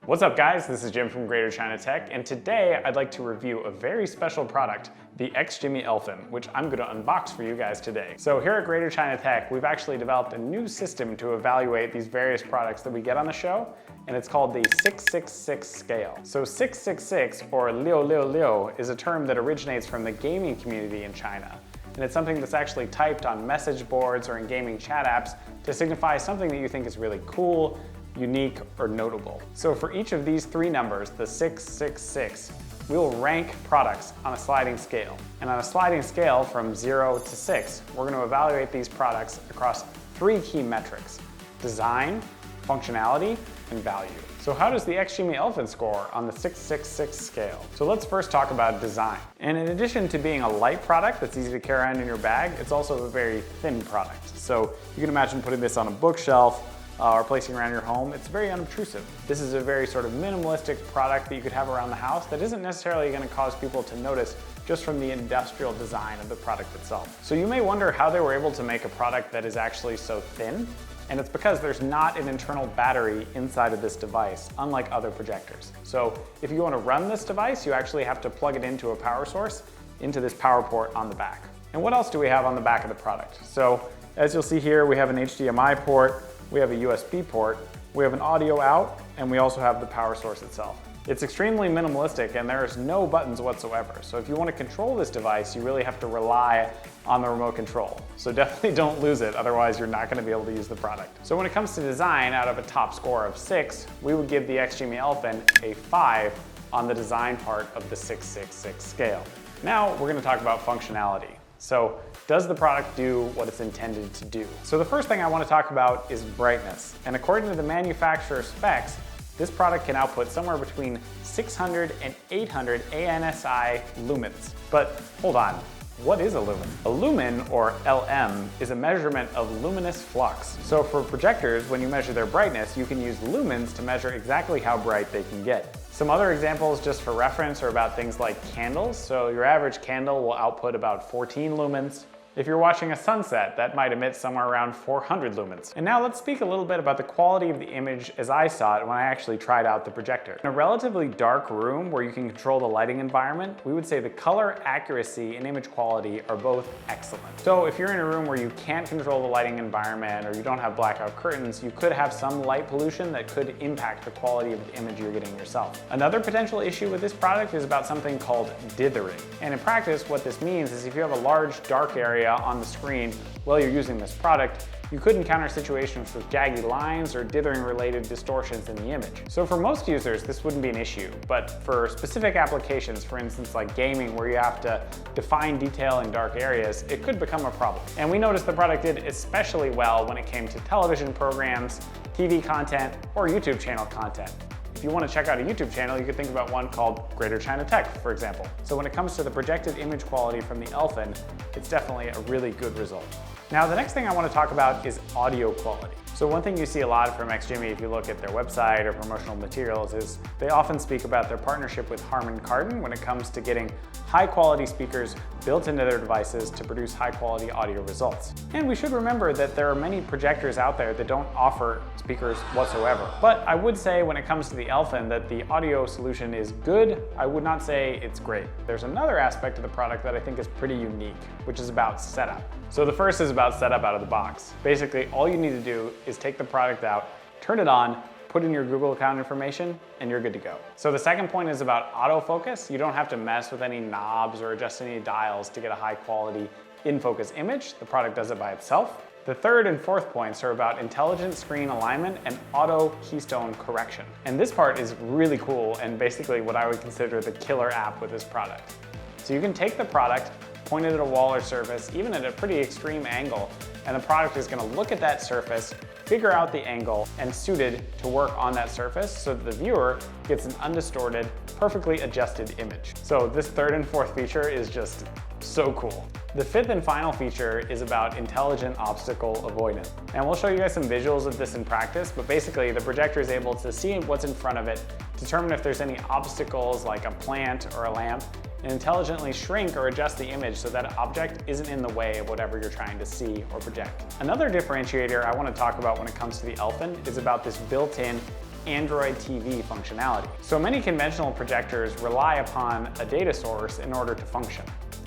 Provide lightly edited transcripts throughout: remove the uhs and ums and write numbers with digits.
What's up guys, this is Jim from Greater China Tech, and today I'd like to review a very special product, the XGIMI Elfin, which I'm going to unbox for you guys today. So here at Greater China Tech, we've actually developed a new system to evaluate these various products that we get on the show, and it's called the 666 scale. So 666, or 666, is a term that originates from the gaming community in China. And it's something that's actually typed on message boards or in gaming chat apps to signify something that you think is really cool, unique, or notable. So for each of these three numbers, the 666, we will rank products on a sliding scale. And on a sliding scale from 0 to 6, we're going to evaluate these products across three key metrics: design, functionality, and value. So how does the XGIMI Elfin score on the 666 scale? So let's first talk about design. And in addition to being a light product that's easy to carry around in your bag, it's also a very thin product. So you can imagine putting this on a bookshelf, or placing around your home. It's very unobtrusive. This is a very sort of minimalistic product that you could have around the house that isn't necessarily going to cause people to notice just from the industrial design of the product itself. So you may wonder how they were able to make a product that is actually so thin, and it's because there's not an internal battery inside of this device, unlike other projectors. So if you want to run this device, you actually have to plug it into a power source, into this power port on the back. And what else do we have on the back of the product? So as you'll see here, we have an HDMI port, we have a USB port, we have an audio out, and we also have the power source itself. It's extremely minimalistic and there's no buttons whatsoever. So if you want to control this device, you really have to rely on the remote control. So definitely don't lose it, otherwise you're not going to be able to use the product. So when it comes to design, out of a top score of 6, we would give the XGIMI Elfin a 5 on the design part of the 666 scale. Now we're going to talk about functionality. So does the product do what it's intended to do? So the first thing I want to talk about is brightness. And according to the manufacturer specs, this product can output somewhere between 600 and 800 ANSI lumens. But hold on, what is a lumen? A lumen, or LM, is a measurement of luminous flux. So for projectors, when you measure their brightness, you can use lumens to measure exactly how bright they can get. Some other examples, just for reference, are about things like candles. So your average candle will output about 14 lumens. If you're watching a sunset, that might emit somewhere around 400 lumens. And now let's speak a little bit about the quality of the image as I saw it when I actually tried out the projector. In a relatively dark room where you can control the lighting environment, we would say the color accuracy and image quality are both excellent. So if you're in a room where you can't control the lighting environment or you don't have blackout curtains, you could have some light pollution that could impact the quality of the image you're getting yourself. Another potential issue with this product is about something called dithering. And in practice, what this means is if you have a large dark area on the screen while you're using this product, you could encounter situations with jaggy lines or dithering related distortions in the image. So for most users, this wouldn't be an issue, but for specific applications, for instance like gaming where you have to define detail in dark areas, it could become a problem. And we noticed the product did especially well when it came to television programs, TV content, or YouTube channel content. If you want to check out a YouTube channel, you could think about one called Greater China Tech, for example. So when it comes to the projected image quality from the Elfin, it's definitely a really good result. Now the next thing I want to talk about is audio quality. So one thing you see a lot from XGIMI if you look at their website or promotional materials is they often speak about their partnership with Harman Kardon when it comes to getting high quality speakers built into their devices to produce high quality audio results. And we should remember that there are many projectors out there that don't offer speakers whatsoever. But I would say when it comes to the Elfin that the audio solution is good. I would not say it's great. There's another aspect of the product that I think is pretty unique, which is about setup. So the first is about setup out of the box. Basically, all you need to do is take the product out, turn it on, put in your Google account information, and you're good to go. So the second point is about autofocus. You don't have to mess with any knobs or adjust any dials to get a high quality in-focus image. The product does it by itself. The third and fourth points are about intelligent screen alignment and auto keystone correction. And this part is really cool and basically what I would consider the killer app with this product. So you can take the product, point it at a wall or surface, even at a pretty extreme angle, and the product is going to look at that surface, figure out the angle, and suited to work on that surface so that the viewer gets an undistorted, perfectly adjusted image. So this third and fourth feature is just so cool. The fifth and final feature is about intelligent obstacle avoidance. And we'll show you guys some visuals of this in practice, but basically the projector is able to see what's in front of it, determine if there's any obstacles like a plant or a lamp, and intelligently shrink or adjust the image so that object isn't in the way of whatever you're trying to see or project. Another differentiator I want to talk about when it comes to the Elfin is about this built-in Android TV functionality. So many conventional projectors rely upon a data source in order to function.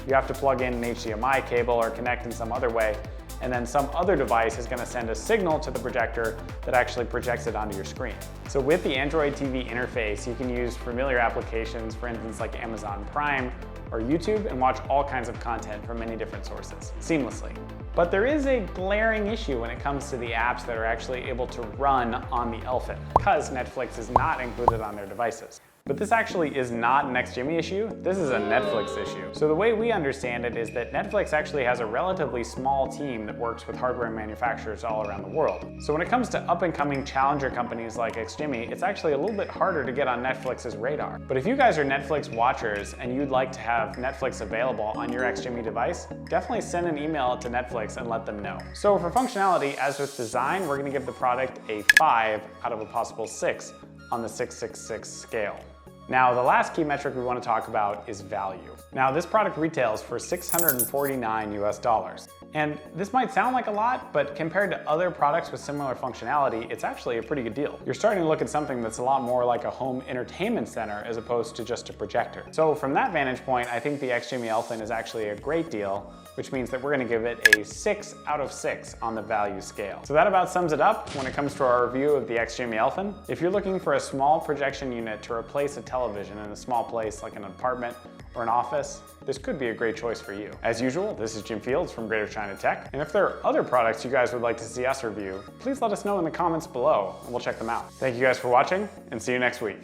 You have to plug in an HDMI cable or connect in some other way, and then some other device is going to send a signal to the projector that actually projects it onto your screen. So with the Android TV interface, you can use familiar applications, for instance like Amazon Prime or YouTube, and watch all kinds of content from many different sources seamlessly. But there is a glaring issue when it comes to the apps that are actually able to run on the Elfin, because Netflix is not included on their devices. But this actually is not an XGIMI issue, this is a Netflix issue. So the way we understand it is that Netflix actually has a relatively small team that works with hardware manufacturers all around the world. So when it comes to up-and-coming challenger companies like XGIMI, it's actually a little bit harder to get on Netflix's radar. But if you guys are Netflix watchers and you'd like to have Netflix available on your XGIMI device, definitely send an email to Netflix and let them know. So for functionality, as with design, we're gonna give the product a 5 out of a possible 6 on the 666 scale. Now, the last key metric we want to talk about is value. Now, this product retails for $649 US. And this might sound like a lot, but compared to other products with similar functionality, it's actually a pretty good deal. You're starting to look at something that's a lot more like a home entertainment center as opposed to just a projector. So from that vantage point, I think the XGIMI Elfin is actually a great deal, which means that we're going to give it a 6 out of 6 on the value scale. So that about sums it up when it comes to our review of the XGIMI Elfin. If you're looking for a small projection unit to replace a television in a small place like an apartment or an office, this could be a great choice for you. As usual, this is Jim Fields from Greater China Tech, and if there are other products you guys would like to see us review, please let us know in the comments below and we'll check them out. Thank you guys for watching, and see you next week.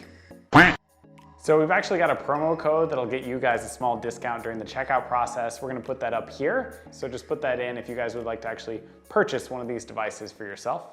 So we've actually got a promo code that'll get you guys a small discount during the checkout process. We're gonna put that up here, so just put that in if you guys would like to actually purchase one of these devices for yourself.